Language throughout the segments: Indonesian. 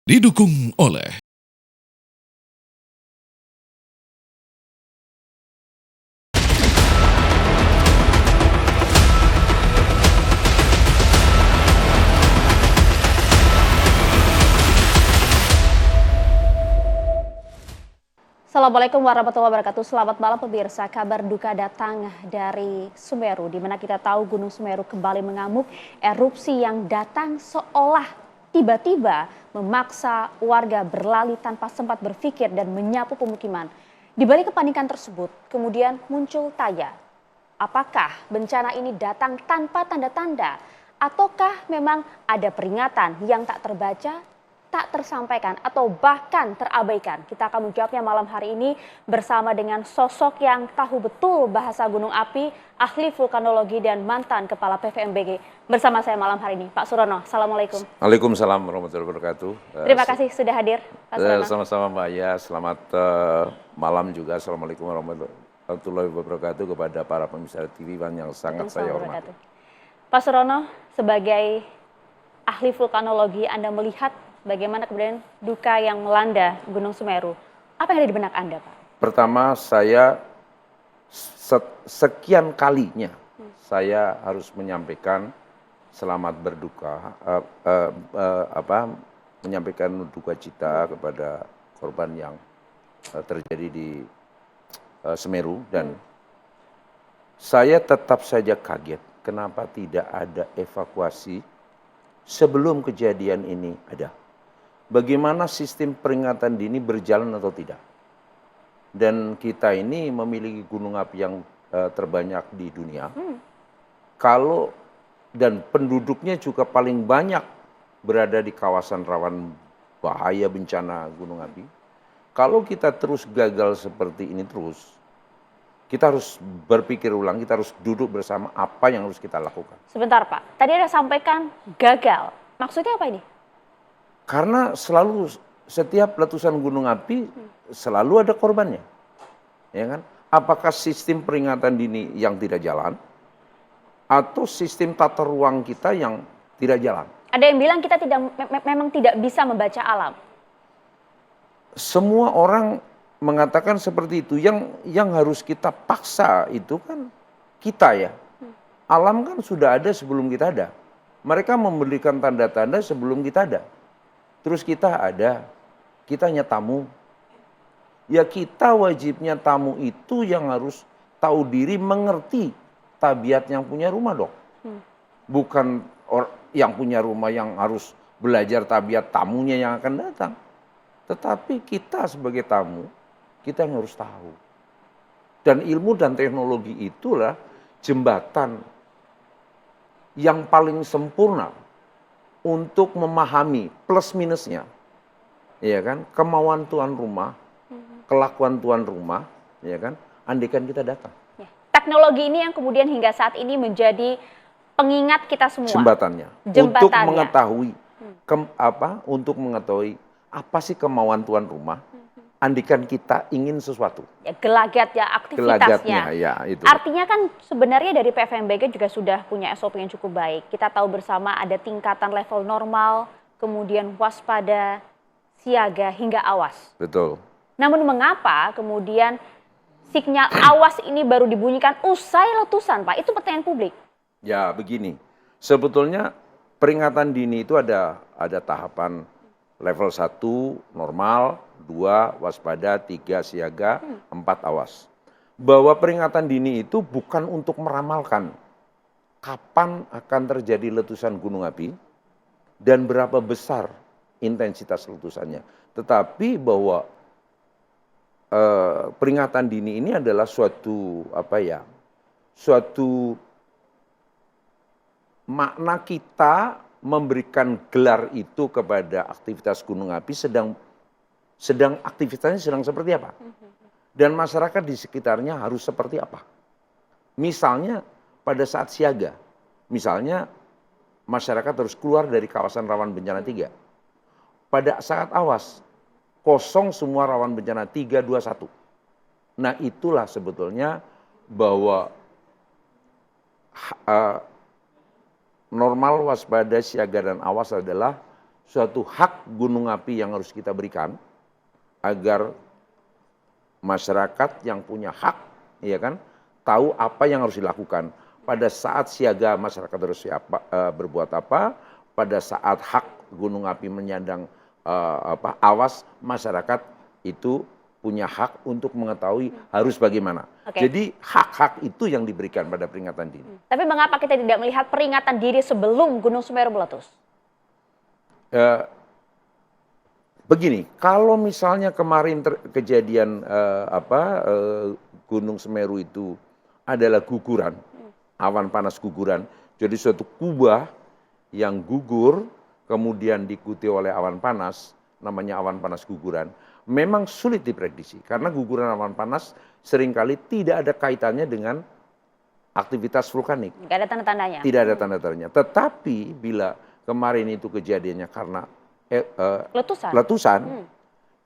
Didukung oleh Assalamualaikum warahmatullahi wabarakatuh. Selamat malam pemirsa. Kabar duka datang dari Semeru, di mana kita tahu Gunung Semeru kembali mengamuk. Erupsi yang datang seolah tiba-tiba memaksa warga berlari tanpa sempat berpikir dan menyapu pemukiman. Di balik kepanikan tersebut, kemudian muncul tanya, apakah bencana ini datang tanpa tanda-tanda? Ataukah memang ada peringatan yang tak terbaca, tak tersampaikan, atau bahkan terabaikan? Kita akan menjawabnya malam hari ini bersama dengan sosok yang tahu betul bahasa gunung api, ahli vulkanologi dan mantan kepala PVMBG. Bersama saya malam hari ini, Pak Surono. Assalamualaikum. Waalaikumsalam warahmatullahi wabarakatuh. Terima kasih sudah hadir, Pak Surono. Sama-sama Mbak Ya, selamat malam juga. Assalamualaikum warahmatullahi wabarakatuh kepada para pemirsa TV yang sangat saya hormati. Pak Surono, sebagai ahli vulkanologi, Anda melihat bagaimana kemudian duka yang melanda Gunung Semeru? Apa yang ada di benak Anda, Pak? Pertama, saya sekian kalinya saya harus menyampaikan selamat berduka, menyampaikan duka cita kepada korban yang terjadi di Semeru, dan saya tetap saja kaget kenapa tidak ada evakuasi sebelum kejadian ini ada. Bagaimana sistem peringatan dini berjalan atau tidak. Dan kita ini memiliki gunung api yang terbanyak di dunia. Kalau dan penduduknya juga paling banyak berada di kawasan rawan bahaya bencana gunung api. Kalau kita terus gagal seperti ini terus, kita harus berpikir ulang, kita harus duduk bersama apa yang harus kita lakukan. Sebentar Pak, tadi ada sampaikan gagal. Maksudnya apa ini? Karena selalu setiap letusan gunung api selalu ada korbannya, ya kan? Apakah sistem peringatan dini yang tidak jalan, atau sistem tata ruang kita yang tidak jalan? Ada yang bilang kita memang tidak bisa membaca alam. Semua orang mengatakan seperti itu. Yang harus kita paksa itu kan kita ya. Alam kan sudah ada sebelum kita ada. Mereka memberikan tanda-tanda sebelum kita ada. Terus kita ada, kita hanya tamu. Ya kita wajibnya tamu itu yang harus tahu diri, mengerti tabiat yang punya rumah dong. Bukan yang punya rumah yang harus belajar tabiat tamunya yang akan datang. Tetapi kita sebagai tamu, kita yang harus tahu. Dan ilmu dan teknologi itulah jembatan yang paling sempurna untuk memahami plus minusnya, ya kan, kemauan tuan rumah, kelakuan tuan rumah, ya kan, andaikan kita datang. Ya. Teknologi ini yang kemudian hingga saat ini menjadi pengingat kita semua. Jembatannya. Untuk mengetahui, untuk mengetahui apa sih kemauan tuan rumah, andaikan kita ingin sesuatu. Ya, gelagat ya, aktivitasnya. Ya, itu. Artinya kan sebenarnya dari PVMBG juga sudah punya SOP yang cukup baik. Kita tahu bersama ada tingkatan level normal, kemudian waspada, siaga, hingga awas. Betul. Namun mengapa kemudian sinyal awas ini baru dibunyikan usai letusan, Pak? Itu pertanyaan publik. Ya, begini. Sebetulnya peringatan dini itu ada tahapan level 1 normal, 2 waspada, 3 siaga, 4 awas. Bahwa peringatan dini itu bukan untuk meramalkan kapan akan terjadi letusan gunung api dan berapa besar intensitas letusannya. Tetapi bahwa peringatan dini ini adalah suatu makna kita memberikan gelar itu kepada aktivitas gunung api aktivitasnya sedang seperti apa. Dan masyarakat di sekitarnya harus seperti apa. Misalnya pada saat siaga, misalnya masyarakat harus keluar dari kawasan rawan bencana 3. Pada saat awas, kosong semua rawan bencana 3, 2, 1. Nah itulah sebetulnya bahwa normal, waspada, siaga, dan awas adalah suatu hak gunung api yang harus kita berikan agar masyarakat yang punya hak, ya kan, tahu apa yang harus dilakukan. Pada saat siaga masyarakat harus berbuat apa, pada saat hak gunung api menyandang awas, masyarakat itu punya hak untuk mengetahui harus bagaimana. Jadi hak-hak itu yang diberikan pada peringatan dini. Tapi mengapa kita tidak melihat peringatan dini sebelum Gunung Semeru meletus? Begini, kalau misalnya kemarin kejadian Gunung Semeru itu adalah guguran, awan panas guguran, jadi suatu kubah yang gugur kemudian diikuti oleh awan panas, namanya awan panas guguran, memang sulit diprediksi karena guguran awan panas seringkali tidak ada kaitannya dengan aktivitas vulkanik. Tidak ada tanda-tandanya. Tidak ada tanda-tandanya. Tetapi bila kemarin itu kejadiannya karena letusan,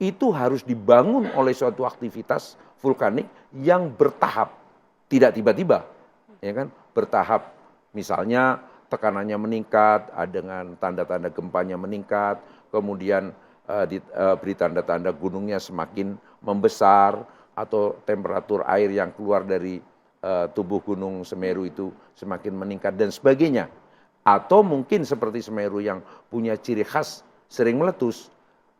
itu harus dibangun oleh suatu aktivitas vulkanik yang bertahap, tidak tiba-tiba, ya kan? Bertahap. Misalnya tekanannya meningkat, dengan tanda-tanda gempanya meningkat, kemudian beri tanda-tanda gunungnya semakin membesar, atau temperatur air yang keluar dari tubuh Gunung Semeru itu semakin meningkat dan sebagainya. Atau mungkin seperti Semeru yang punya ciri khas sering meletus,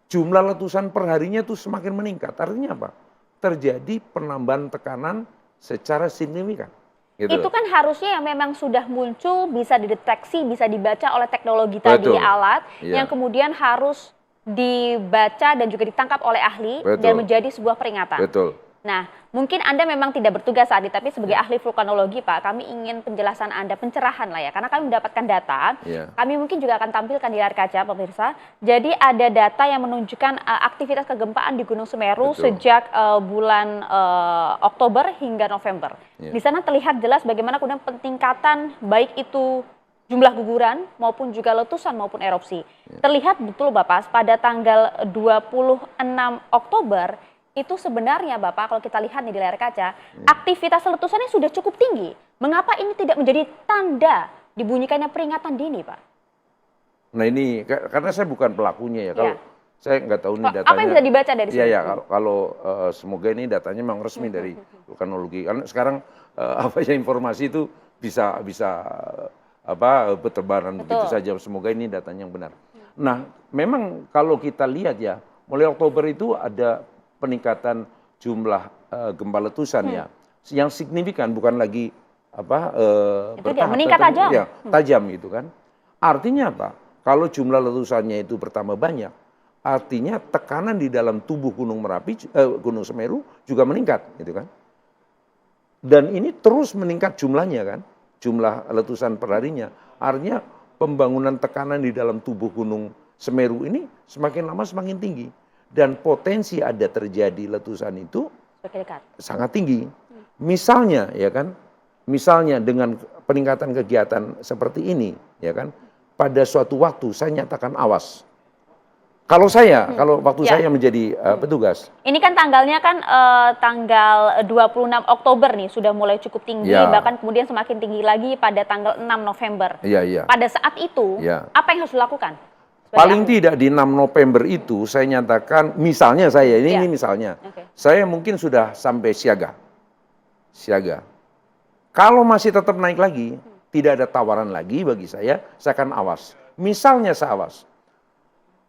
jumlah letusan per harinya itu semakin meningkat. Artinya apa? Terjadi penambahan tekanan secara signifikan. Gitu. Itu kan harusnya yang memang sudah muncul, bisa dideteksi, bisa dibaca oleh teknologi tadi, alat, yang kemudian harus dibaca dan juga ditangkap oleh ahli dan menjadi sebuah peringatan. Betul. Nah, mungkin Anda memang tidak bertugas saat ini, tapi sebagai ahli vulkanologi, Pak, kami ingin penjelasan Anda, pencerahan lah ya, karena kami mendapatkan data, kami mungkin juga akan tampilkan di layar kaca, pemirsa. Jadi ada data yang menunjukkan aktivitas kegempaan di Gunung Semeru sejak bulan Oktober hingga November. Di sana terlihat jelas bagaimana kemudian peningkatan baik itu jumlah guguran maupun juga letusan maupun erupsi. Terlihat betul Bapak, pada tanggal 26 Oktober, itu sebenarnya Bapak, kalau kita lihat nih di layar kaca, aktivitas letusannya sudah cukup tinggi. Mengapa ini tidak menjadi tanda dibunyikannya peringatan dini, Pak? Nah ini, karena saya bukan pelakunya ya, kalau saya nggak tahu ini datanya. Apa yang bisa dibaca dari sini? Iya, kalau semoga ini datanya memang resmi dari vulkanologi. Karena sekarang informasi itu bisa bertebaran begitu saja. Semoga ini datanya yang benar. Nah, memang kalau kita lihat ya, mulai Oktober itu ada peningkatan jumlah gempa letusan ya, yang signifikan, bukan lagi bertahap, meningkat tajam. Ya, tajam gitu kan. Artinya apa? Kalau jumlah letusannya itu bertambah banyak, artinya tekanan di dalam tubuh Gunung Gunung Semeru juga meningkat, gitu kan. Dan ini terus meningkat jumlahnya kan, jumlah letusan per harinya. Artinya pembangunan tekanan di dalam tubuh Gunung Semeru ini semakin lama semakin tinggi. Dan potensi ada terjadi letusan itu sangat tinggi. Misalnya ya kan, misalnya dengan peningkatan kegiatan seperti ini ya kan, pada suatu waktu saya nyatakan awas. Kalau kalau waktu saya menjadi petugas. Ini kan tanggalnya kan tanggal 26 Oktober nih, sudah mulai cukup tinggi, bahkan kemudian semakin tinggi lagi pada tanggal 6 November. Pada saat itu, apa yang harus dilakukan? Paling tidak di 6 November itu saya nyatakan, misalnya saya, ini misalnya, saya mungkin sudah sampai siaga. Kalau masih tetap naik lagi, tidak ada tawaran lagi bagi saya akan awas. Misalnya saya awas,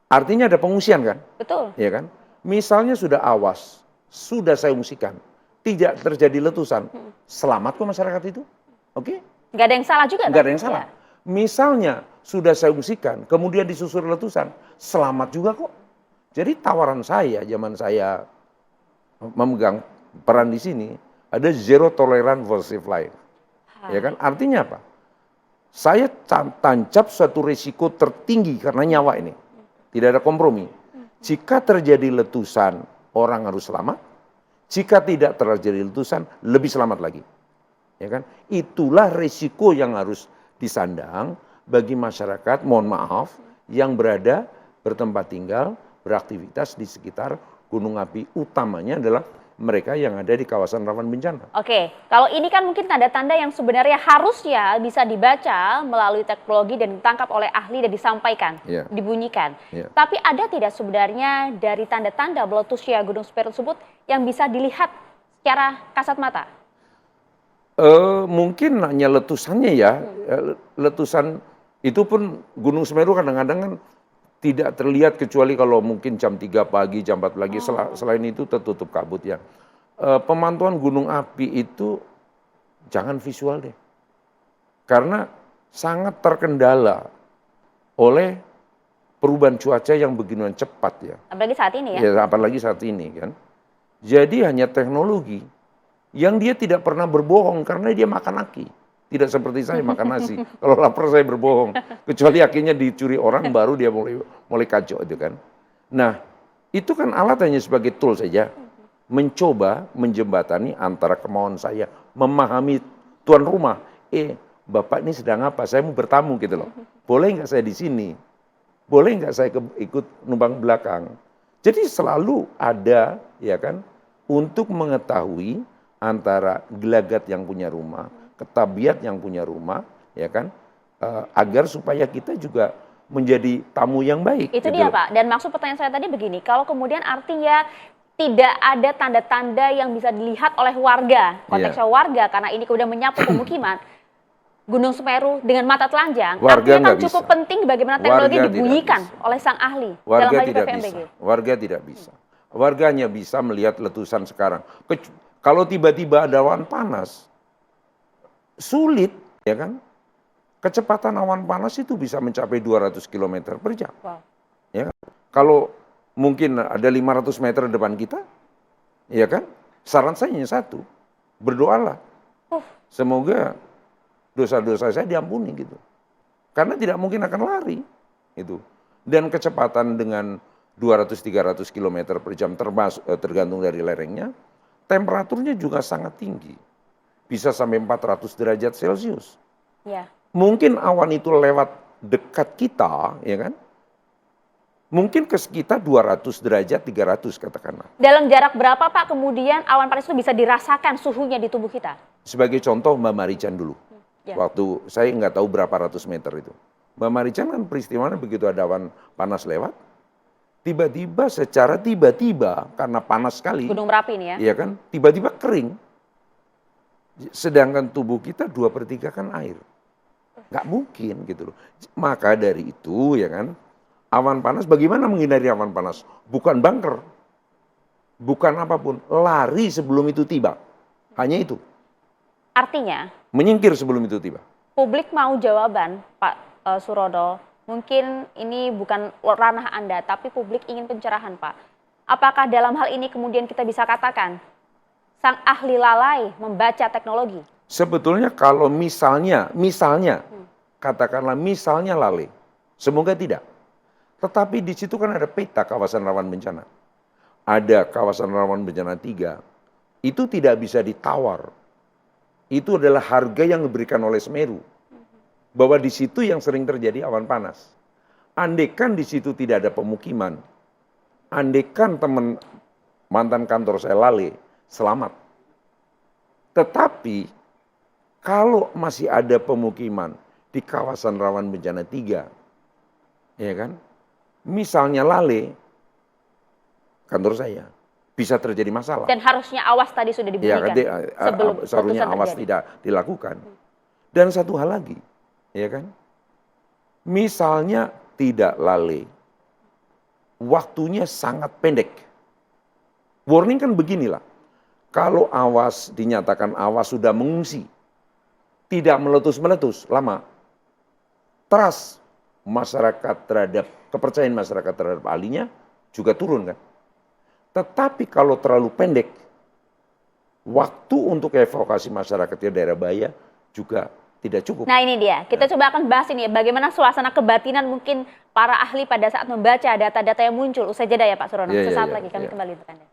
artinya ada pengungsian kan? Betul. Ya kan? Misalnya sudah awas, sudah saya ungsikan, tidak terjadi letusan, selamat kok masyarakat itu. Oke? Nggak ada yang salah juga? Nggak ada yang salah. Misalnya sudah saya ungsikan, kemudian disusur letusan, selamat juga kok. Jadi tawaran saya, zaman saya memegang peran di sini, ada zero tolerance for safe life. Ya kan? Artinya apa? Saya tancap suatu risiko tertinggi karena nyawa ini. Tidak ada kompromi. Jika terjadi letusan, orang harus selamat. Jika tidak terjadi letusan, lebih selamat lagi. Ya kan? Itulah risiko yang harus disandang bagi masyarakat, mohon maaf, yang bertempat tinggal, beraktivitas di sekitar gunung api, utamanya adalah mereka yang ada di kawasan rawan bencana. Oke, kalau ini kan mungkin tanda-tanda yang sebenarnya harusnya bisa dibaca melalui teknologi dan ditangkap oleh ahli dan disampaikan, dibunyikan. Tapi ada tidak sebenarnya dari tanda-tanda meletusnya Gunung Semeru tersebut yang bisa dilihat secara kasat mata? Mungkin hanya letusannya ya, letusan itu pun Gunung Semeru kadang-kadang kan tidak terlihat kecuali kalau mungkin jam 3 pagi, jam 4 pagi, selain itu tertutup kabut ya. Pemantauan gunung api itu jangan visual deh. Karena sangat terkendala oleh perubahan cuaca yang beginian cepat ya. Apalagi saat ini ya? Ya, apalagi saat ini kan. Jadi hanya teknologi yang dia tidak pernah berbohong karena dia makan aki. Tidak seperti saya makan nasi. Kalau lapar saya berbohong. Kecuali akhirnya dicuri orang baru dia mulai kacau itu kan. Nah, itu kan alat hanya sebagai tool saja. Mencoba menjembatani antara kemauan saya memahami tuan rumah. Bapak ini sedang apa? Saya mau bertamu gitu loh. Boleh nggak saya di sini? Boleh nggak saya ikut numpang belakang? Jadi selalu ada ya kan untuk mengetahui antara gelagat yang punya rumah, ketabiat yang punya rumah, ya kan, agar supaya kita juga menjadi tamu yang baik. Itu dia Pak, dan maksud pertanyaan saya tadi begini, kalau kemudian artinya tidak ada tanda-tanda yang bisa dilihat oleh warga, konteksnya warga, karena ini kemudian menyapu pemukiman, Gunung Semeru dengan mata telanjang, artinya kan cukup penting bagaimana teknologi dibunyikan oleh sang ahli. Warga tidak bisa, warga tidak bisa. Warga hanya bisa melihat letusan sekarang. Kalau tiba-tiba ada awan panas, sulit, ya kan? Kecepatan awan panas itu bisa mencapai 200 km per jam. Wow. Ya kan? Kalau mungkin ada 500 meter depan kita, ya kan? Saran saya hanya satu, berdoalah. Semoga dosa-dosa saya diampuni gitu. Karena tidak mungkin akan lari. Gitu. Dan kecepatan dengan 200-300 km per jam tergantung dari lerengnya, temperaturnya juga sangat tinggi. Bisa sampai 400 derajat Celcius. Ya. Mungkin awan itu lewat dekat kita, ya kan? Mungkin ke kita 200 derajat, 300 katakanlah. Dalam jarak berapa Pak kemudian awan panas itu bisa dirasakan suhunya di tubuh kita? Sebagai contoh Mbak Marican dulu. Waktu saya nggak tahu berapa ratus meter itu. Mbak Marican kan peristiwanya begitu ada awan panas lewat, tiba-tiba secara tiba-tiba karena panas sekali. Gunung Merapi ini ya? Iya kan, tiba-tiba kering. Sedangkan tubuh kita 2/3 kan air. Nggak mungkin gitu loh. Maka dari itu ya kan, awan panas bagaimana menghindari awan panas? Bukan bunker. Bukan apapun, lari sebelum itu tiba. Hanya itu. Artinya? Menyingkir sebelum itu tiba. Publik mau jawaban Pak Surodo. Mungkin ini bukan ranah Anda, tapi publik ingin pencerahan Pak. Apakah dalam hal ini kemudian kita bisa katakan sang ahli lalai membaca teknologi? Sebetulnya kalau misalnya, katakanlah misalnya lalai, semoga tidak. Tetapi di situ kan ada peta kawasan rawan bencana. Ada kawasan rawan bencana 3, itu tidak bisa ditawar. Itu adalah harga yang diberikan oleh Semeru. Bahwa di situ yang sering terjadi awan panas. Andaikan di situ tidak ada pemukiman, andaikan teman mantan kantor saya lalai, selamat. Tetapi kalau masih ada pemukiman di kawasan rawan bencana 3, ya kan? Misalnya lalai, kantor saya bisa terjadi masalah. Dan harusnya awas tadi sudah dibunyikan sebelum seharusnya awas tidak dilakukan. Dan satu hal lagi, ya kan? Misalnya tidak lalai, waktunya sangat pendek. Warning kan beginilah, kalau awas dinyatakan awas sudah mengungsi, tidak meletus-meletus lama, trust masyarakat terhadap, kepercayaan masyarakat terhadap ahlinya juga turun kan. Tetapi kalau terlalu pendek, waktu untuk evakuasi masyarakat di daerah bahaya juga tidak cukup. Nah ini dia, kita coba akan bahas ini ya, bagaimana suasana kebatinan mungkin para ahli pada saat membaca data-data yang muncul. Usai jeda ya Pak Surono, sesaat lagi kami kembali untuk Anda.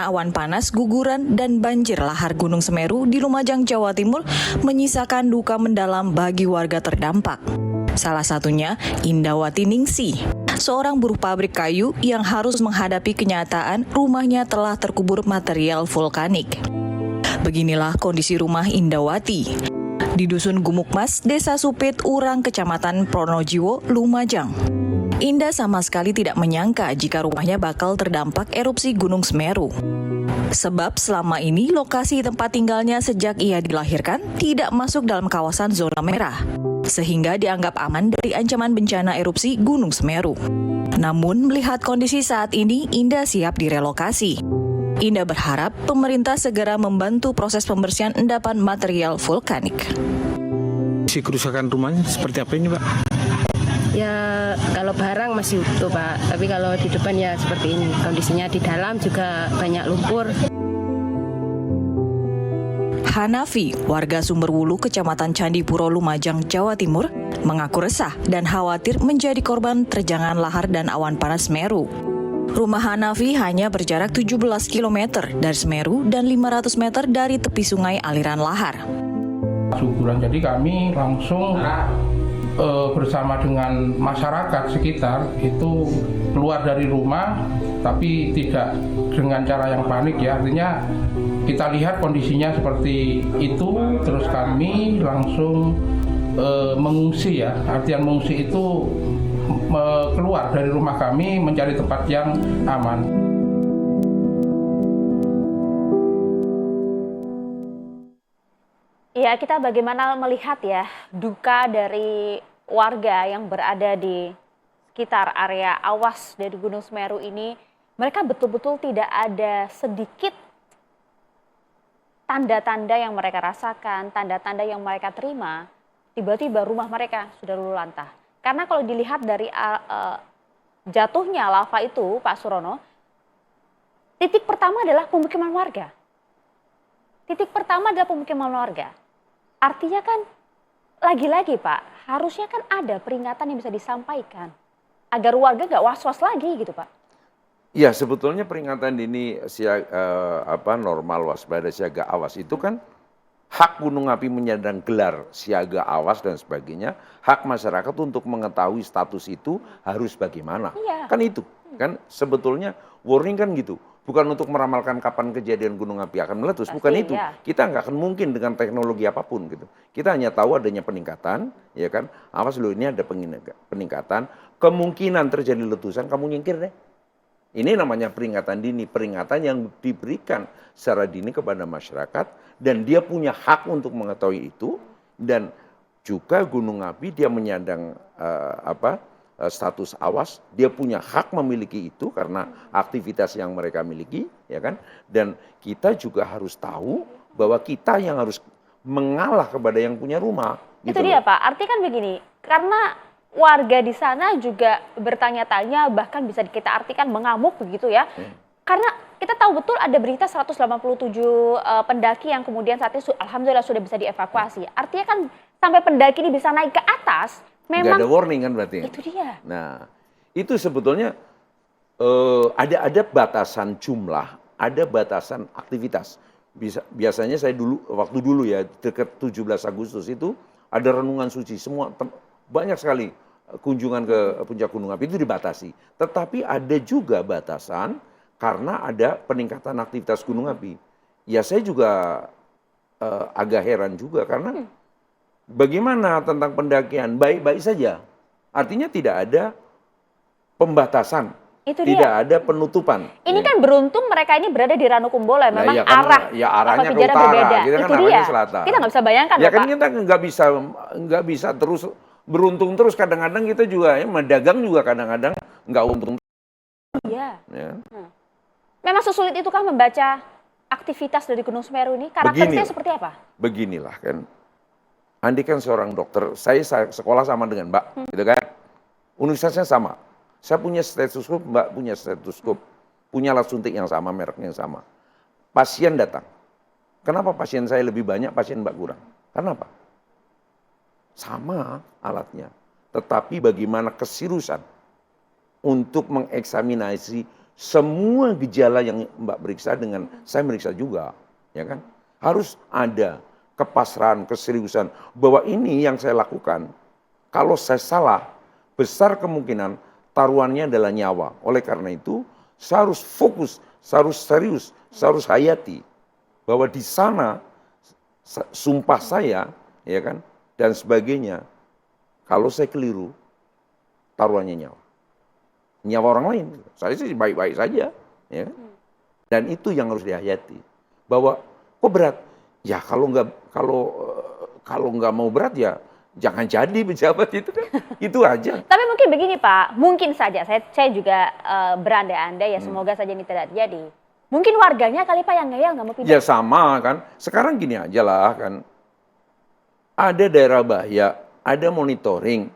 bencana awan panas, guguran, dan banjir lahar Gunung Semeru di Lumajang, Jawa Timur menyisakan duka mendalam bagi warga terdampak. Salah satunya Indawati Ningsi, seorang buruh pabrik kayu yang harus menghadapi kenyataan rumahnya telah terkubur material vulkanik. Beginilah kondisi rumah Indawati di Dusun Gumukmas, Desa Supit, Urang, Kecamatan Pronojiwo, Lumajang. Indah sama sekali tidak menyangka jika rumahnya bakal terdampak erupsi Gunung Semeru. Sebab selama ini lokasi tempat tinggalnya sejak ia dilahirkan tidak masuk dalam kawasan zona merah, sehingga dianggap aman dari ancaman bencana erupsi Gunung Semeru. Namun melihat kondisi saat ini, Indah siap direlokasi. Indah berharap pemerintah segera membantu proses pembersihan endapan material vulkanik. Si kerusakan rumahnya seperti apa ini, Pak? Ya kalau barang masih utuh Pak, tapi kalau di depan ya seperti ini. Kondisinya di dalam juga banyak lumpur. Hanafi, warga Sumberwulu, Kecamatan Candipuro, Lumajang, Jawa Timur, mengaku resah dan khawatir menjadi korban terjangan lahar dan awan panas Semeru. Rumah Hanafi hanya berjarak 17 km dari Semeru dan 500 meter dari tepi sungai aliran lahar. Syukuran, jadi kami langsung bersama dengan masyarakat sekitar itu keluar dari rumah, tapi tidak dengan cara yang panik ya, artinya kita lihat kondisinya seperti itu, terus kami langsung mengungsi ya, artian mengungsi itu keluar dari rumah kami mencari tempat yang aman. Ya, kita bagaimana melihat ya duka dari warga yang berada di sekitar area awas dari Gunung Semeru ini. Mereka betul-betul tidak ada sedikit tanda-tanda yang mereka rasakan, tanda-tanda yang mereka terima, tiba-tiba rumah mereka sudah luluh lantah. Karena kalau dilihat dari jatuhnya lava itu, Pak Surono, titik pertama adalah pemukiman warga. Titik pertama adalah pemukiman warga. Artinya kan lagi-lagi Pak, harusnya kan ada peringatan yang bisa disampaikan agar warga nggak was-was lagi gitu Pak. Ya sebetulnya peringatan dini normal waspada siaga awas itu kan hak gunung api menyandang gelar siaga awas dan sebagainya, hak masyarakat untuk mengetahui status itu harus bagaimana. Iya. Kan itu, kan sebetulnya warning kan gitu. Bukan untuk meramalkan kapan kejadian gunung api akan meletus, Pasti, bukan itu. ya. Kita nggak akan mungkin dengan teknologi apapun gitu. Kita hanya tahu adanya peningkatan, ya kan? Awas loh ini ada peningkatan, kemungkinan terjadi letusan, kamu nyingkir deh. Ini namanya peringatan dini, peringatan yang diberikan secara dini kepada masyarakat dan dia punya hak untuk mengetahui itu dan juga gunung api dia menyandang status awas, dia punya hak memiliki itu karena aktivitas yang mereka miliki, ya kan? Dan kita juga harus tahu bahwa kita yang harus mengalah kepada yang punya rumah. Itu gitu dia loh. Pak, arti kan begini, karena warga di sana juga bertanya-tanya, bahkan bisa kita artikan mengamuk begitu ya. Karena kita tahu betul ada berita 187 pendaki yang kemudian saat ini alhamdulillah sudah bisa dievakuasi. Artinya kan sampai pendaki ini bisa naik ke atas, memang nggak ada warning kan berarti. itu dia. Nah, itu sebetulnya ada batasan jumlah, ada batasan aktivitas. Biasanya saya waktu dulu ya dekat 17 Agustus itu ada renungan suci, semua banyak sekali kunjungan ke puncak gunung api itu dibatasi. Tetapi ada juga batasan karena ada peningkatan aktivitas gunung api. Ya saya juga agak heran juga karena bagaimana tentang pendakian? Baik-baik saja. Artinya tidak ada pembatasan. Itu tidak dia. ada penutupan. Ini kan beruntung mereka ini berada di Ranukumbolo, Nah, memang ya kan, arahnya arahnya ke utara, berbeda. kita kan Itu arahnya dia. selatan. Kita nggak bisa bayangkan Ya loh, kan Pak. kita nggak bisa terus beruntung terus. Kadang-kadang kita juga ya mendagang juga kadang-kadang nggak untung. Iya. Ya. Memang sesulit itukah membaca aktivitas dari Gunung Semeru ini? Karakteristiknya seperti apa? Beginilah kan. Andi kan seorang dokter, saya sekolah sama dengan Mbak, gitu kan. Universitasnya sama. Saya punya stetoskop, Mbak punya stetoskop. Punya alat suntik yang sama, mereknya yang sama. Pasien datang. Kenapa pasien saya lebih banyak, pasien Mbak kurang? Kenapa? Sama alatnya. Tetapi bagaimana keseriusan untuk mengeksaminasi semua gejala yang Mbak periksa dengan saya meriksa juga, ya kan? Harus ada kepasrahan, keseriusan bahwa ini yang saya lakukan. Kalau saya salah, besar kemungkinan taruhannya adalah nyawa. Oleh karena itu, saya harus fokus, saya harus serius, saya harus hayati bahwa di sana sumpah saya, ya kan, dan sebagainya. Kalau saya keliru, taruhannya nyawa. Nyawa orang lain. Saya sih baik-baik saja, ya kan? Dan itu yang harus dihayati. Bahwa kok berat? Ya kalau nggak mau berat ya jangan jadi pejabat itu kan. Itu aja. Tapi mungkin begini Pak, mungkin saja saya juga berandai-andai ya semoga saja ini tidak terjadi. Mungkin warganya kali Pak yang ngeyel nggak mau pindah. Ya sama kan. Sekarang gini aja lah kan. Ada daerah bahaya, ada monitoring.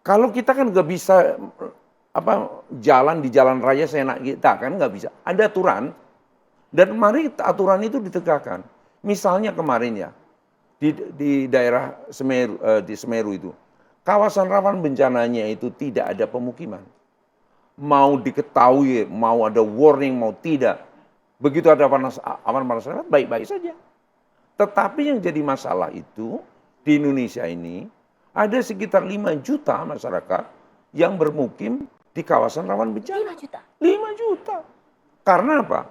Kalau kita kan nggak bisa jalan di jalan raya seenak kita kan nggak bisa. Ada aturan dan mari aturan itu ditegakkan. Misalnya kemarin ya di daerah Semeru, di Semeru itu kawasan rawan bencananya itu tidak ada pemukiman. Mau diketahui, mau ada warning, mau tidak. Begitu ada awan panas lewat, baik-baik saja. Tetapi yang jadi masalah itu di Indonesia ini ada sekitar 5 juta masyarakat yang bermukim di kawasan rawan bencana. 5 juta? 5 juta. Karena apa?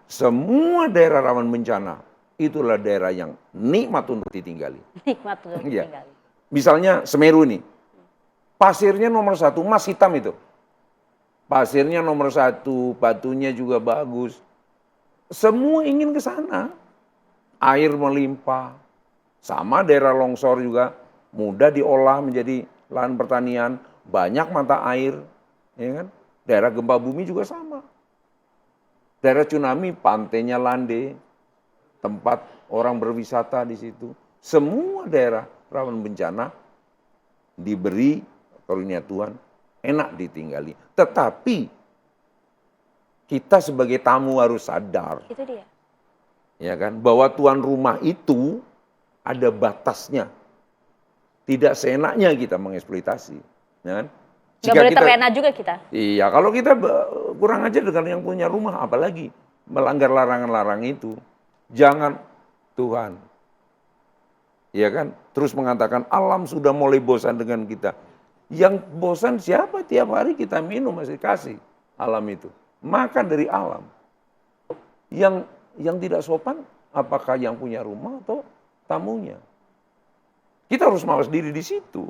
Semua daerah rawan bencana itulah daerah yang nikmat untuk ditinggali. Nikmat untuk Iya. ditinggali. Misalnya Semeru nih, pasirnya nomor 1, emas hitam itu. Pasirnya nomor 1, batunya juga bagus. Semua ingin ke sana. Air melimpah. Sama daerah longsor juga mudah diolah menjadi lahan pertanian, banyak mata air, ya kan? Daerah gempa bumi juga sama. Daerah tsunami, pantainya landai, tempat orang berwisata di situ. Semua daerah rawan bencana diberi karunia Tuhan, enak ditinggali. Tetapi kita sebagai tamu harus sadar, Itu dia. ya kan, bahwa tuan rumah itu ada batasnya. Tidak seenaknya kita mengeksploitasi, ya kan? Nggak boleh terlena juga kita. Iya, kalau kita kurang aja dengan yang punya rumah, apalagi melanggar larangan-larang itu. Jangan Tuhan, ya kan, terus mengatakan alam sudah mulai bosan dengan kita. Yang bosan siapa? Tiap hari kita minum masih kasih alam itu. Makan dari alam. Yang tidak sopan, apakah yang punya rumah atau tamunya? Kita harus mawas diri di situ.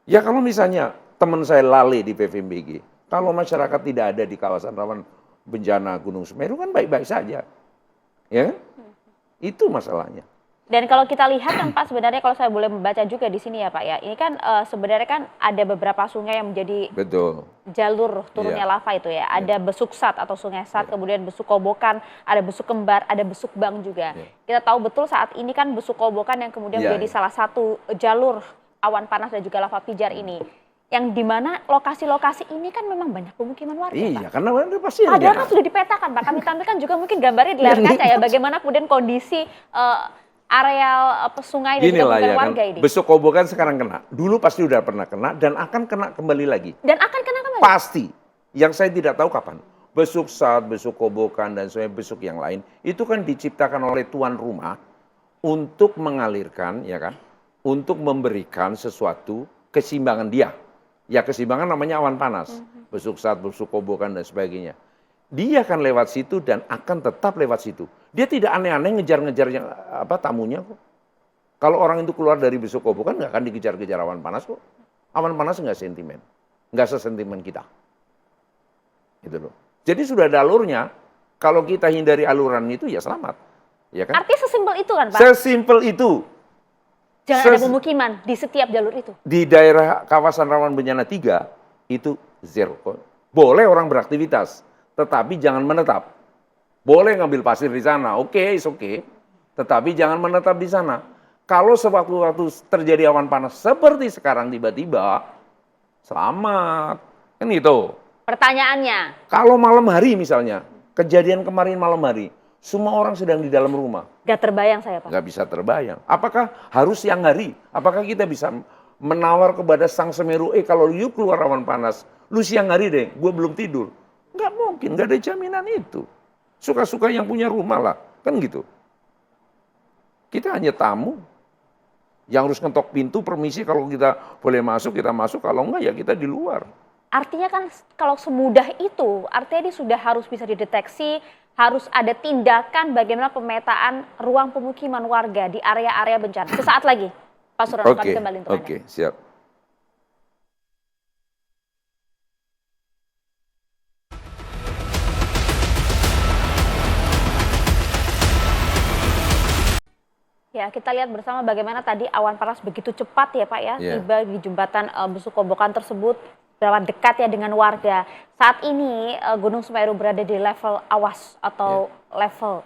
Ya kalau misalnya teman saya Lale di PVMBG, kalau masyarakat tidak ada di kawasan rawan bencana Gunung Semeru kan baik-baik saja. Ya, itu masalahnya. Dan kalau kita lihat kan Pak, sebenarnya kalau saya boleh membaca juga di sini ya Pak ya, ini kan sebenarnya kan ada beberapa sungai yang menjadi Betul. jalur turunnya Iya. lava itu ya. Ada Besuk Sat atau Sungai Sat, kemudian Besuk Kobokan, ada Besuk Kembar, ada Besuk Bang juga. Iya. Kita tahu betul saat ini kan Besuk Kobokan yang kemudian Iya, menjadi iya. salah satu jalur awan panas dan juga lava pijar ini. Yang dimana lokasi-lokasi ini kan memang banyak pemukiman warga Iya, Pak. karena ada pasti Padahal ada. kan sudah dipetakan Pak. Kami tampilkan juga mungkin gambarnya di layar kaca ya. Bagaimana kemudian kondisi areal sungai dan juga Gini lah pemukiman ya kan, warga ini. Besok Kobokan sekarang kena. Dulu pasti udah pernah kena dan akan kena kembali lagi. Dan akan kena kembali. Pasti. Yang saya tidak tahu kapan. Besuk Sat, Besuk Kobokan, dan sungai besuk yang lain, itu kan diciptakan oleh tuan rumah untuk mengalirkan, ya kan, untuk memberikan sesuatu keseimbangan dia. Ya keseimbangan namanya awan panas. Besuk Sat, Besuk Kobokan, dan sebagainya. Dia akan lewat situ dan akan tetap lewat situ. Dia tidak aneh-aneh ngejar-ngejar yang tamunya kok. Kalau orang itu keluar dari Besuk Kobokan nggak akan dikejar-kejar awan panas kok. Awan panas nggak sentimen, nggak sesentimen kita. Gitu loh. Jadi sudah ada alurnya. Kalau kita hindari aluran itu ya selamat, ya kan? Artinya sesimpel itu kan Pak. Sesimpel itu. Jangan ada pemukiman di setiap jalur itu. Di daerah kawasan rawan bencana 3 itu zero. Boleh orang beraktivitas, tetapi jangan menetap. Boleh ngambil pasir di sana, oke, it's okay. Tetapi jangan menetap di sana. Kalau sewaktu-waktu terjadi awan panas seperti sekarang tiba-tiba, selamat. Kan gitu. Pertanyaannya, Kalau malam hari misalnya, kejadian kemarin malam hari, semua orang sedang di dalam rumah. gak terbayang saya Pak. Nggak bisa terbayang. Apakah harus siang hari? Apakah kita bisa menawar kepada sang Semeru, kalau you keluar awan panas, lu siang hari deh, gue belum tidur. Nggak mungkin, nggak ada jaminan itu. Suka-suka yang punya rumah lah, kan gitu. Kita hanya tamu yang harus ngetok pintu, permisi kalau kita boleh masuk, kita masuk. Kalau enggak ya kita di luar. Artinya kan kalau semudah itu, artinya dia sudah harus bisa dideteksi, harus ada tindakan bagaimana pemetaan ruang pemukiman warga di area-area bencana. Sesaat lagi, Pak Surono akan kembali untuk Anda. Oke, siap. Ya, kita lihat bersama bagaimana tadi awan panas begitu cepat ya Pak ya, tiba di jembatan Besuk Kobokan tersebut, berapa dekat ya dengan warga. Saat ini Gunung Semeru berada di level awas atau level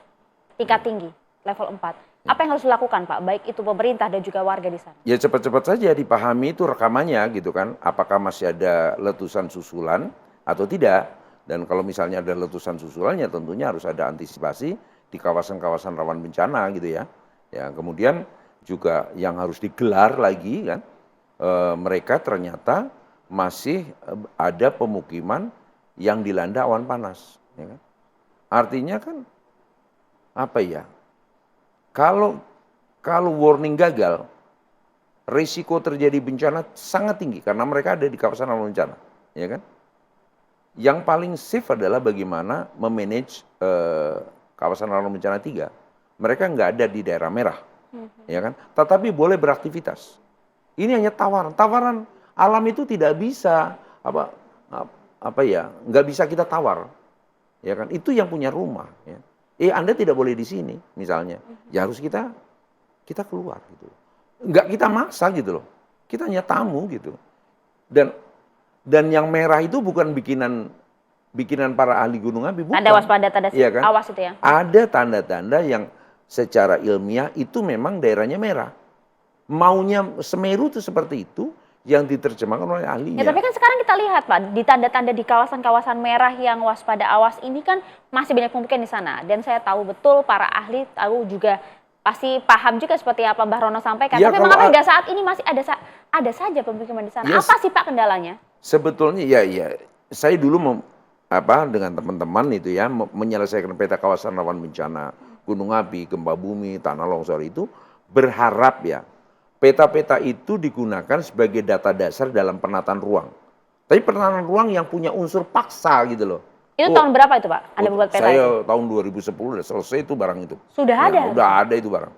tingkat tinggi, level 4. Apa yang harus dilakukan Pak, baik itu pemerintah dan juga warga di sana? Ya cepat-cepat saja dipahami itu rekamannya gitu kan, apakah masih ada letusan susulan atau tidak. Dan kalau misalnya ada letusan susulannya tentunya harus ada antisipasi di kawasan-kawasan rawan bencana gitu ya. Ya, kemudian juga yang harus digelar lagi kan, mereka ternyata masih ada pemukiman yang dilanda awan panas. Ya kan? Artinya kan apa ya? Kalau warning gagal, risiko terjadi bencana sangat tinggi karena mereka ada di kawasan rawan bencana, ya kan? Yang paling safe adalah bagaimana memanage kawasan rawan bencana 3. Mereka nggak ada di daerah merah, ya kan? Tetapi boleh beraktivitas. Ini hanya tawaran alam itu tidak bisa nggak bisa kita tawar, ya kan? Itu yang punya rumah. Ya. Anda tidak boleh di sini, misalnya, ya harus kita keluar gitu. Nggak kita maksa gitu loh. Kita hanya tamu gitu. Dan yang merah itu bukan bikinan para ahli gunung api, bukan. Tanda waspada, tanda ya kan? awas itu ya. Ada tanda-tanda yang secara ilmiah itu memang daerahnya merah. Maunya Semeru itu seperti itu yang diterjemahkan oleh ahlinya. Ya, tapi kan sekarang kita lihat Pak, di tanda-tanda di kawasan-kawasan merah yang waspada awas ini kan masih banyak pemukiman di sana. Dan saya tahu betul para ahli tahu juga pasti paham juga seperti apa Mbah Rono sampaikan. Ya, tapi mengapa hingga saat ini masih ada saja pemukiman di sana? Yes. Apa sih Pak kendalanya? Sebetulnya ya saya dulu dengan teman-teman itu ya menyelesaikan peta kawasan rawan bencana gunung api, gempa bumi, tanah longsor itu berharap ya peta-peta itu digunakan sebagai data dasar dalam penataan ruang. Tapi penataan ruang yang punya unsur paksa gitu loh. Itu tahun berapa itu Pak? Anda membuat peta saya itu? Tahun 2010 udah selesai itu barang itu. Sudah ya, ada? Udah ada itu barang.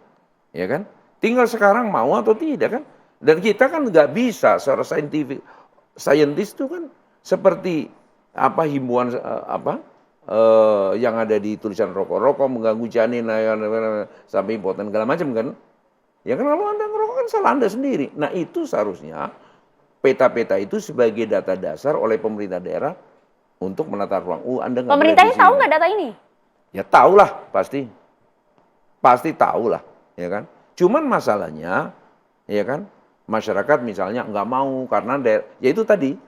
Ya kan? Tinggal sekarang mau atau tidak kan? Dan kita kan nggak bisa secara saintis itu kan seperti himbauan yang ada di tulisan rokok mengganggu janin sampai impoten segala macam kan. Ya kan kalau Anda ngerokok kan salah Anda sendiri. Nah itu seharusnya peta-peta itu sebagai data dasar oleh pemerintah daerah untuk menata ruang. Anda nggak Pemerintahnya tahu nggak data ini? Ya tahulah pasti. Pasti tahulah, ya kan. Cuman masalahnya, ya kan, masyarakat misalnya nggak mau karena ya itu tadi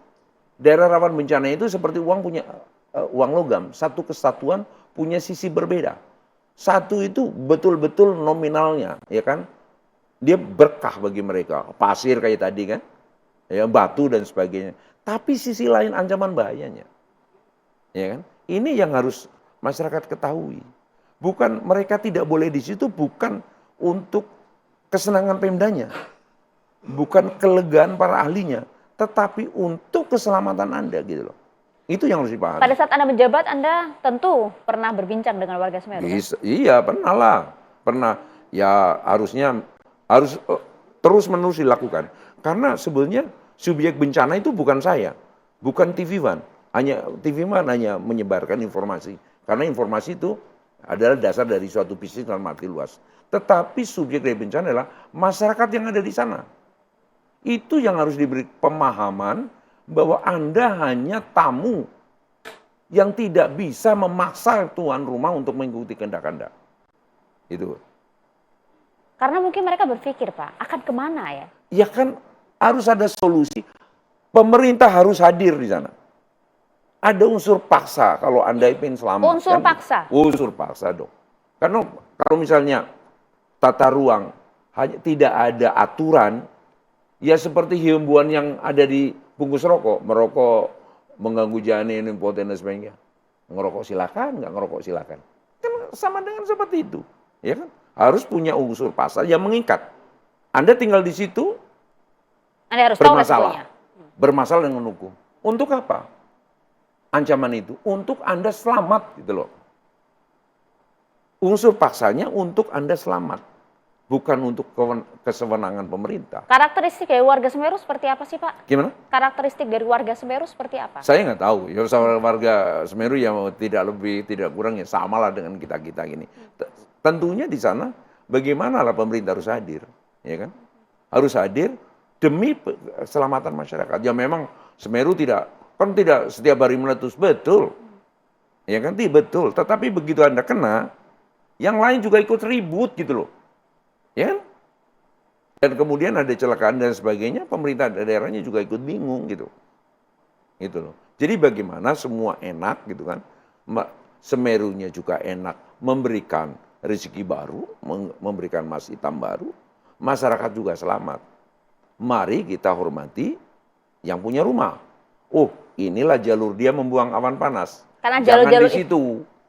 daerah rawan bencana itu seperti uang logam, satu kesatuan punya sisi berbeda. Satu itu betul-betul nominalnya, ya kan? Dia berkah bagi mereka, pasir kayak tadi kan, ya batu dan sebagainya. Tapi sisi lain ancaman bahayanya, ya kan? Ini yang harus masyarakat ketahui. Bukan mereka tidak boleh di situ bukan untuk kesenangan Pemdanya, bukan kelegaan para ahlinya, tetapi untuk keselamatan Anda gitu loh. Itu yang harus dipahami. Pada saat Anda menjabat, Anda tentu pernah berbincang dengan warga Semeru. Iya, pernah lah. Pernah. Ya harus terus-menerus dilakukan. Karena sebenarnya subjek bencana itu bukan saya. Bukan TV One. TV One hanya menyebarkan informasi. Karena informasi itu adalah dasar dari suatu bisnis dalam arti luas. Tetapi subjek dari bencana adalah masyarakat yang ada di sana. Itu yang harus diberi pemahaman bahwa Anda hanya tamu yang tidak bisa memaksa tuan rumah untuk mengikuti kehendak Anda. Itu. Karena mungkin mereka berpikir Pak, akan kemana ya? Ya kan harus ada solusi. Pemerintah harus hadir di sana. Ada unsur paksa kalau Anda ingin selamat. Unsur kan? paksa? Unsur paksa dong. Karena kalau misalnya tata ruang tidak ada aturan, ya seperti himbauan yang ada di bungkus rokok, merokok mengganggu janin, impoten dan sebagainya. Ngerokok silakan, nggak ngerokok silakan. Kan sama dengan seperti itu, ya kan? Harus punya unsur pasal yang mengikat. Anda tinggal di situ, Anda harus tahu bermasalah. resikonya. Bermasalah dengan hukum. Untuk apa? Ancaman itu untuk Anda selamat gitu loh. Unsur paksanya untuk Anda selamat, bukan untuk kesewenangan pemerintah. Karakteristik dari warga Semeru seperti apa sih Pak? Gimana? Karakteristik dari warga Semeru seperti apa? Saya nggak tahu. Ya warga Semeru yang tidak lebih tidak kurang ya samalah dengan kita gini. Tentunya di sana bagaimana lah pemerintah harus hadir, ya kan? Harus hadir demi keselamatan masyarakat. Ya memang Semeru tidak setiap hari meletus, betul. Ya kan, betul. Tetapi begitu Anda kena, yang lain juga ikut ribut gitu loh. Ya kan? Dan kemudian ada kecelakaan dan sebagainya, pemerintah daerahnya juga ikut bingung gitu. Gitu loh. Jadi bagaimana semua enak gitu kan. Semerunya juga enak memberikan rezeki baru, memberikan emas hitam baru, masyarakat juga selamat. Mari kita hormati yang punya rumah. Oh, inilah jalur dia membuang awan panas. Karena Jangan jalur-jalur di situ.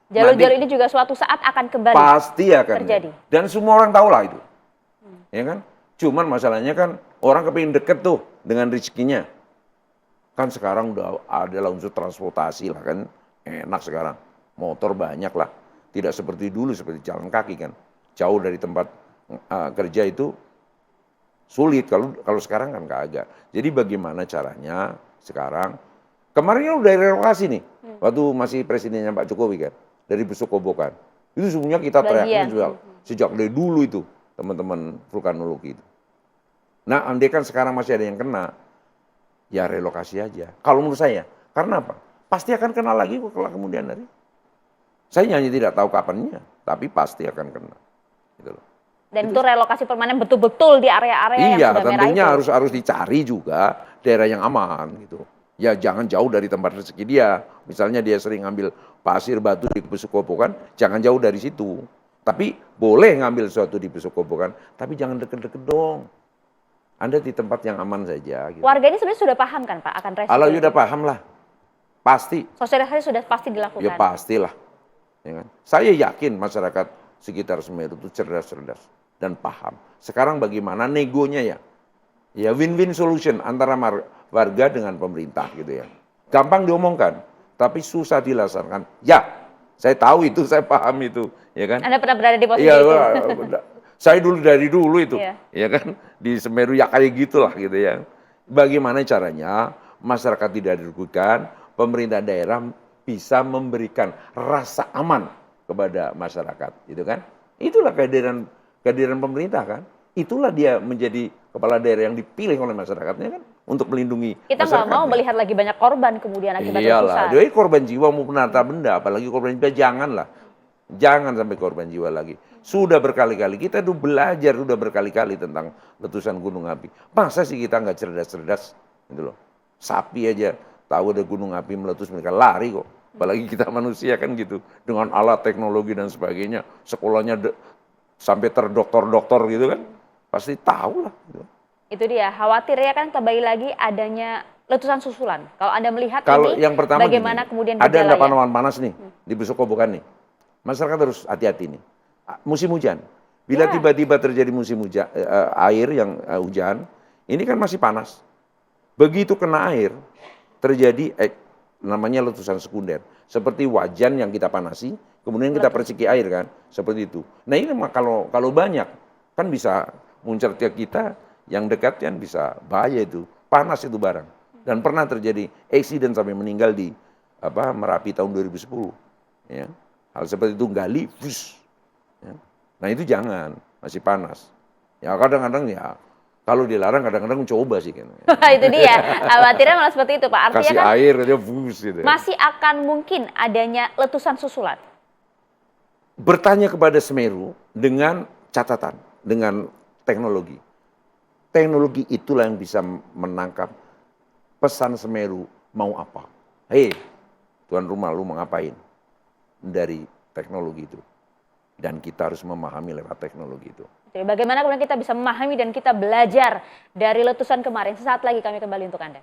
jalur-jalur ini juga suatu saat akan kembali Pasti akan terjadi. Dan semua orang tahu lah itu. Ya kan? Cuman masalahnya kan orang kepingin deket tuh dengan rezekinya. Kan sekarang udah ada unsur transportasi lah kan. Enak sekarang. Motor banyak lah. Tidak seperti dulu, seperti jalan kaki kan. Jauh dari tempat kerja itu sulit. Kalau sekarang kan kagak. Jadi bagaimana caranya sekarang. Kemarin kan udah relokasi nih. Waktu masih presidennya Pak Jokowi kan. Dari Besukobokan. Itu semuanya kita teriaknya juga. Sejak dari dulu itu. Teman-teman vulkanologi itu. Nah, andai kan sekarang masih ada yang kena. Ya relokasi aja. Kalau menurut saya. Karena apa? Pasti akan kena lagi kok kemudian hari. Saya hanya tidak tahu kapannya. Tapi pasti akan kena. Gitu loh. Dan itu relokasi permanen betul-betul di area-area yang sudah merah tentunya itu. harus dicari juga daerah yang aman gitu. Ya jangan jauh dari tempat rezeki dia. Misalnya dia sering ngambil pasir batu di Besukobokan, jangan jauh dari situ. Tapi boleh ngambil sesuatu di Besukobokan, tapi jangan deket-deket dong. Anda di tempat yang aman saja. Gitu. Warga ini sebenarnya sudah paham kan Pak akan resiko? Kalau sudah paham lah, pasti. Sosialisasi sudah pasti dilakukan. Ya pastilah. Ya kan? Saya yakin masyarakat sekitar Semeru itu cerdas-cerdas dan paham. Sekarang bagaimana negonya ya? Ya win-win solution antara warga dengan pemerintah gitu ya. Gampang diomongkan, tapi susah dilaksanakan. Ya, saya tahu itu, saya paham itu, ya kan? Anda pernah berada di posisi Iya, itu? saya dari dulu itu, Iya. ya kan? Di Semeru ya kayak gitulah gitu ya. Bagaimana caranya masyarakat tidak dirugikan, pemerintah daerah bisa memberikan rasa aman kepada masyarakat, gitu kan? Itulah kehadiran pemerintah kan. Itulah dia menjadi kepala daerah yang dipilih oleh masyarakatnya kan untuk melindungi Kita nggak mau melihat lagi banyak korban kemudian akibat letusan. Iyalah, korban jiwa maupun harta benda, apalagi korban jiwa janganlah. Jangan sampai korban jiwa lagi. Sudah berkali-kali, kita udah belajar udah berkali-kali tentang letusan gunung api. Masa sih kita nggak cerdas-cerdas gitu loh. Sapi aja tahu ada gunung api meletus mereka lari kok. Apalagi kita manusia kan gitu. Dengan alat teknologi dan sebagainya. Sekolahnya sampai terdoktor-doktor gitu kan. Pasti tahu lah. Gitu. Itu dia, khawatirnya kan kembali lagi adanya letusan susulan. Kalau Anda melihat Kalau ini, yang pertama bagaimana gini, kemudian ada gejalanya? endapan awan panas nih di Besukobokan nih. Masyarakat harus hati-hati nih. Musim hujan. Bila Ya. tiba-tiba terjadi musim hujan, air yang hujan, ini kan masih panas. Begitu kena air, terjadi namanya letusan sekunder. Seperti wajan yang kita panasi, kemudian kita perciki air kan, seperti itu. Nah ini kalau banyak, kan bisa muncrat ke kita, yang dekat kan bisa bahaya itu, panas itu barang. Dan pernah terjadi eksiden sampai meninggal di Merapi tahun 2010. Ya. Hal seperti itu gali, fush. Ya. Nah itu jangan, masih panas. Ya kadang-kadang ya, kalau dilarang kadang-kadang coba sih kan. Itu dia, khawatirnya malah seperti itu Pak. Artinya Kasih kan air, dia fush gitu. masih akan mungkin adanya letusan susulan. Bertanya kepada Semeru dengan catatan, dengan teknologi. Teknologi itulah yang bisa menangkap pesan Semeru mau apa. Hei, tuan rumah lu mau ngapain? Dari teknologi itu. Dan kita harus memahami lewat teknologi itu. Jadi bagaimana kemudian kita bisa memahami dan kita belajar dari letusan kemarin. Sesaat lagi kami kembali untuk Anda.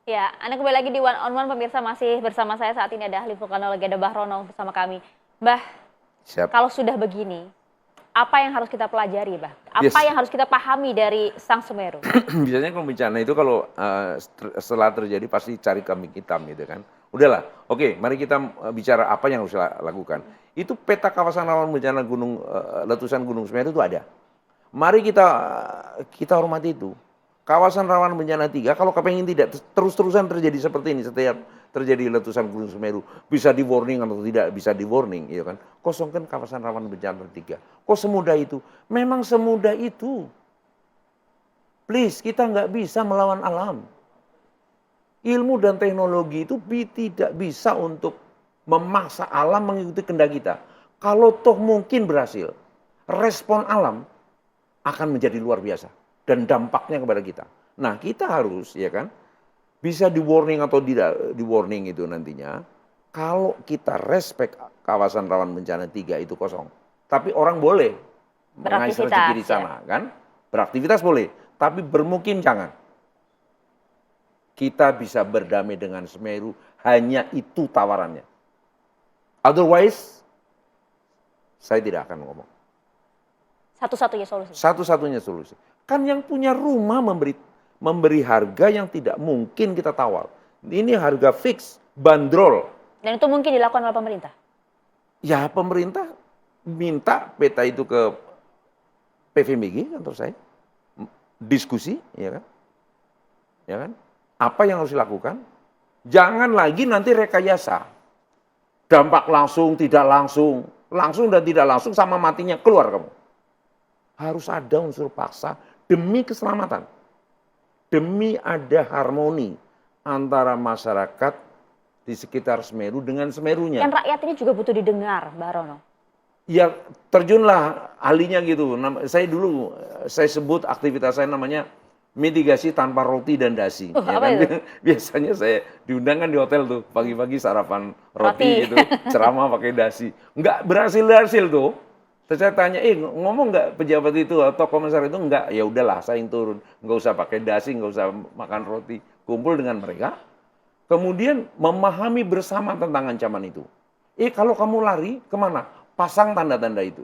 Ya, Anda kembali lagi di One on One, pemirsa, masih bersama saya saat ini ada ahli vulkanologi, ada Mbah Rono bersama kami. Mbah, Siap. kalau sudah begini, apa yang harus kita pelajari, Mbah? Apa Yes. yang harus kita pahami dari Sang Semeru? Biasanya kalau bencana itu kalau setelah terjadi pasti cari kambing hitam gitu kan. Udahlah, oke, mari kita bicara apa yang harus lakukan. Itu peta kawasan rawan bencana letusan Gunung Semeru itu ada. Mari kita hormati itu. Kawasan rawan bencana 3, kalau kepengen tidak terus-terusan terjadi seperti ini, setiap terjadi letusan Gunung Semeru, bisa di warning atau tidak bisa di warning, ya kan? Kosongkan kawasan rawan bencana 3. Kok semudah itu? Memang semudah itu. Please, kita nggak bisa melawan alam. Ilmu dan teknologi itu tidak bisa untuk memaksa alam mengikuti kehendak kita. Kalau toh mungkin berhasil, respon alam akan menjadi luar biasa. Dan dampaknya kepada kita. Nah, kita harus, ya kan, bisa di warning atau tidak di warning itu nantinya. Kalau kita respect kawasan rawan bencana 3 itu kosong. Tapi orang boleh mengais rezeki di sana, kan? Beraktivitas boleh, tapi bermukim jangan. Kita bisa berdamai dengan Semeru, hanya itu tawarannya. Otherwise, saya tidak akan ngomong. Satu-satunya solusi. Satu-satunya solusi. Kan yang punya rumah memberi harga yang tidak mungkin kita tawar. Ini harga fix, bandrol. Dan itu mungkin dilakukan oleh pemerintah? Ya pemerintah minta peta itu ke PVMBG kantor saya. Diskusi, ya kan? Ya kan? Apa yang harus dilakukan? Jangan lagi nanti rekayasa. Dampak langsung, tidak langsung. Langsung dan tidak langsung sama matinya, keluar kamu. Harus ada unsur paksa demi keselamatan. Demi ada harmoni antara masyarakat di sekitar Semeru dengan Semerunya. Kan rakyat ini juga butuh didengar, Mbah Rono. Ya terjunlah ahlinya gitu. Saya sebut aktivitas saya namanya mitigasi tanpa roti dan dasi. Ya apa kan? itu? Biasanya saya diundang kan di hotel tuh, pagi-pagi sarapan roti gitu, ceramah pakai dasi. Nggak berhasil tuh. Terus saya tanya, ngomong nggak pejabat itu atau komisar itu? Nggak, ya udahlah saya yang turun. Nggak usah pakai dasi, nggak usah makan roti. Kumpul dengan mereka. Kemudian memahami bersama tentang ancaman itu. Kalau kamu lari, kemana? Pasang tanda-tanda itu.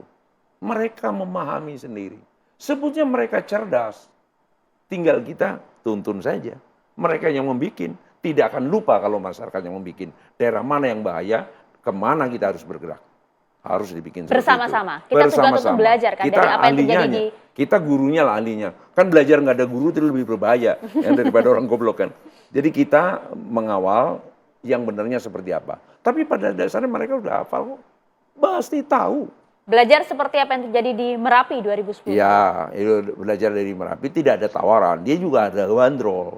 Mereka memahami sendiri. Sebutnya mereka cerdas. Tinggal kita tuntun saja. Mereka yang membuat, tidak akan lupa kalau masyarakat yang membuat. Daerah mana yang bahaya, kemana kita harus bergerak. Harus dibikin bersama-sama. Kita tugas untuk belajar kan kita dari apa yang terjadi di... Kita gurunya lah ahlinya. Kan belajar nggak ada guru itu lebih berbahaya ya, daripada orang goblok kan. Jadi kita mengawal yang benarnya seperti apa. Tapi pada dasarnya mereka udah hafal kok. Pasti tahu. Belajar seperti apa yang terjadi di Merapi 2010. Ya, itu belajar dari Merapi tidak ada tawaran. Dia juga ada bandrol.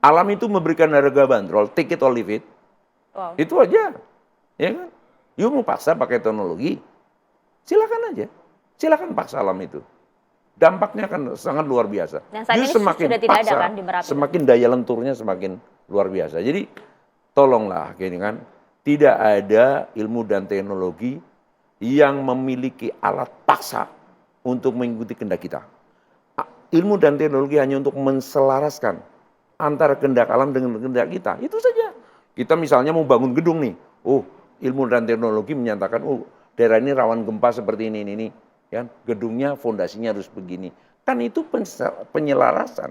Alam itu memberikan harga bandrol, take it or leave it. Wow. Itu aja. Ya kan? You mau paksa pakai teknologi, silakan aja. Silakan paksa alam itu. Dampaknya akan sangat luar biasa. Dan saat ini semakin sudah tidak paksa, ada kan di Merapi. semakin daya lenturnya semakin luar biasa. Jadi tolonglah gini kan, tidak ada ilmu dan teknologi yang memiliki alat paksa untuk mengikuti kehendak kita. Ilmu dan teknologi hanya untuk menselaraskan antara kehendak alam dengan kehendak kita. Itu saja. Kita misalnya mau bangun gedung nih. Ilmu dan teknologi menyatakan, daerah ini rawan gempa seperti ini. Ya, gedungnya fondasinya harus begini. Kan itu penyelarasan,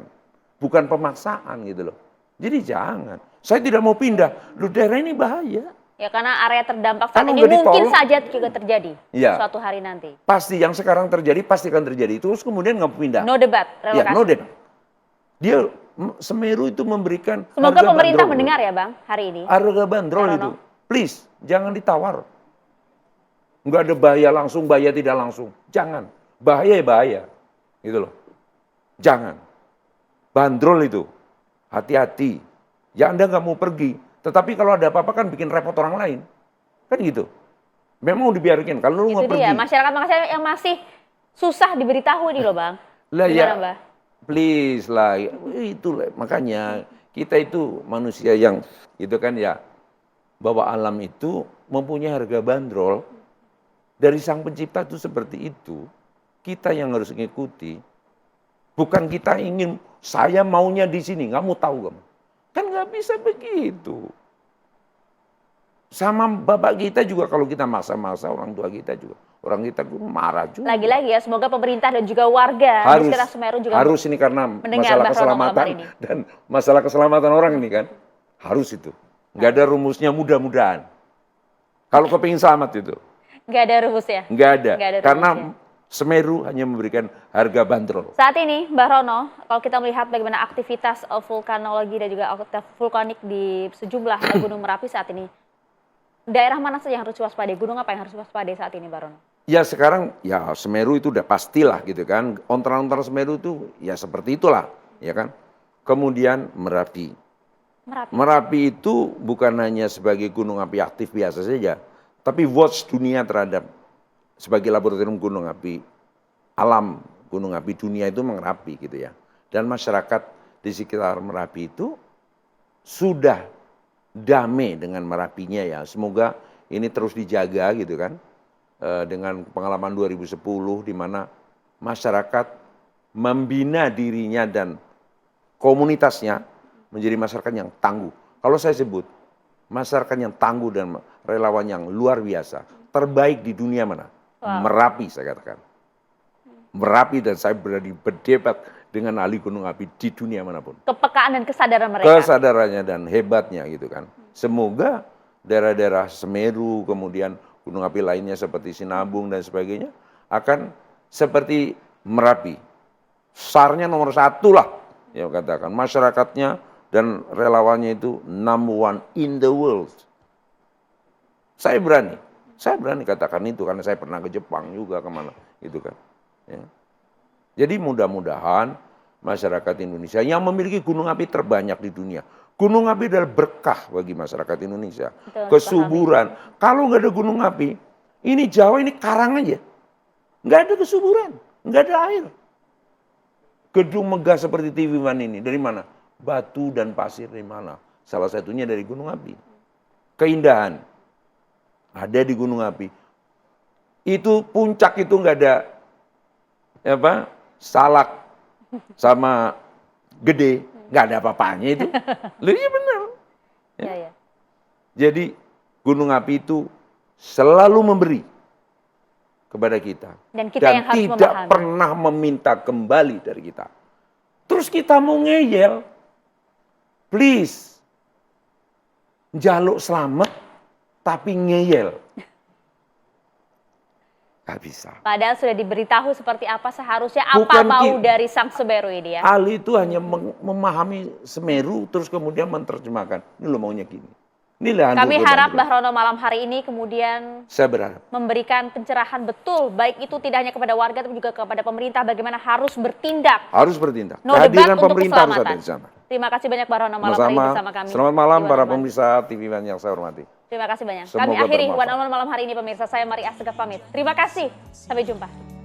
bukan pemaksaan gitu loh. Jadi jangan. Saya tidak mau pindah. Loh, daerah ini bahaya. Ya karena area terdampak saat Kalau ini nggak mungkin ditolong, saja juga terjadi ya, suatu hari nanti. Pasti yang sekarang terjadi pasti akan terjadi. Terus kemudian nggak pindah. No debat, relokasi. Ya, no debat. Dia Semeru itu memberikan. Semoga pemerintah bandrol, mendengar ya Bang hari ini. Harga bandrol itu. Please, jangan ditawar. Nggak ada bahaya langsung, bahaya tidak langsung. Jangan. Bahaya ya bahaya. Gitu loh. Jangan. Bandrol itu. Hati-hati. Ya Anda nggak mau pergi. Tetapi kalau ada apa-apa kan bikin repot orang lain. Kan gitu. Memang dibiarkan. Kalau lu nggak pergi. Itu dia, masyarakat yang masih susah diberitahu ini loh Bang. Lah Gimana, ya, Mbak? please lah. Itu makanya kita itu manusia yang gitu kan ya. Bahwa alam itu mempunyai harga bandrol. Dari sang pencipta itu seperti itu. Kita yang harus mengikuti. Bukan kita ingin, saya maunya di sini. Nggak mau tahu kamu. Kan nggak nggak bisa begitu. Sama bapak kita juga kalau kita maksa-maksa orang tua kita juga. Orang kita marah juga. Lagi-lagi ya, semoga pemerintah dan juga warga di sekitar Semeru juga harus ini karena mendengar masalah Mbak Rono malam keselamatan hari ini. dan masalah keselamatan orang ini kan. Harus itu. Nggak ada rumusnya mudah-mudahan. Kalau kepingin selamat itu. Nggak ada rumus ya? Nggak ada. Nggak ada Karena rumusnya. Semeru hanya memberikan harga bandrol. Saat ini, Mbak Rono, kalau kita melihat bagaimana aktivitas vulkanologi dan juga aktivitas vulkanik di sejumlah gunung Merapi saat ini, daerah mana saja yang harus waspadai? Gunung apa yang harus waspadai saat ini, Mbak Rono? Ya sekarang ya Semeru itu udah pastilah gitu kan. Ontran-ontran Semeru itu ya seperti itulah, ya kan. Kemudian Merapi. Merapi itu bukan hanya sebagai gunung api aktif biasa saja, tapi watch dunia terhadap sebagai laboratorium gunung api alam, gunung api dunia itu Merapi gitu ya. Dan masyarakat di sekitar Merapi itu sudah damai dengan Merapinya ya. Semoga ini terus dijaga gitu kan. Dengan pengalaman 2010 di mana masyarakat membina dirinya dan komunitasnya menjadi masyarakat yang tangguh. Kalau saya sebut masyarakat yang tangguh dan relawan yang luar biasa, terbaik di dunia mana? Wow. Merapi saya katakan. Merapi, dan saya berani berdebat dengan ahli gunung api di dunia manapun. Kepekaan dan kesadaran mereka. Kesadarannya dan hebatnya gitu kan. Semoga daerah-daerah Semeru, kemudian gunung api lainnya seperti Sinabung dan sebagainya akan seperti Merapi. SAR-nya nomor 1 lah, ya katakan. Masyarakatnya dan relawannya itu #1 in the world. Saya berani katakan itu karena saya pernah ke Jepang juga kemana gitu kan. Ya. Jadi mudah-mudahan masyarakat Indonesia yang memiliki gunung api terbanyak di dunia. Gunung api adalah berkah bagi masyarakat Indonesia. Betul, kesuburan. Kalau nggak ada gunung api, ini Jawa ini karang aja. Nggak ada kesuburan, nggak ada air. Gedung megah seperti TV One ini dari mana? Batu dan pasir dari mana? Salah satunya dari gunung api. Keindahan ada di gunung api. Itu puncak itu nggak ada salak sama gede, nggak ada apa-apanya itu. Loh iya benar. Ya, ya. Jadi gunung api itu selalu memberi kepada kita. Dan kita yang harus tidak memahami. pernah meminta kembali dari kita. Terus kita mau ngeyel, please, jaluk selamat tapi ngeyel. Gak bisa. Padahal sudah diberitahu seperti apa seharusnya, apa Bukan mau dari sang Semeru ini ya. Ali itu hanya memahami Semeru terus kemudian menerjemahkan. Ini lo maunya gini. Inilah Kami harap Mbah Rono malam hari ini kemudian saya berharap memberikan pencerahan betul, baik itu tidak hanya kepada warga tapi juga kepada pemerintah bagaimana harus bertindak. harus bertindak. No debat Kehadiran untuk pemerintah harus ada keselamatan. di sana. Terima kasih banyak Mbah Rono malam hari ini bersama kami. Selamat malam di para One on One. pemirsa TV One yang saya hormati. Terima kasih banyak. Semoga Kami akhiri bermanfaat. One on One malam hari ini pemirsa. Saya Mari Asegaf pamit. Terima kasih. Sampai jumpa.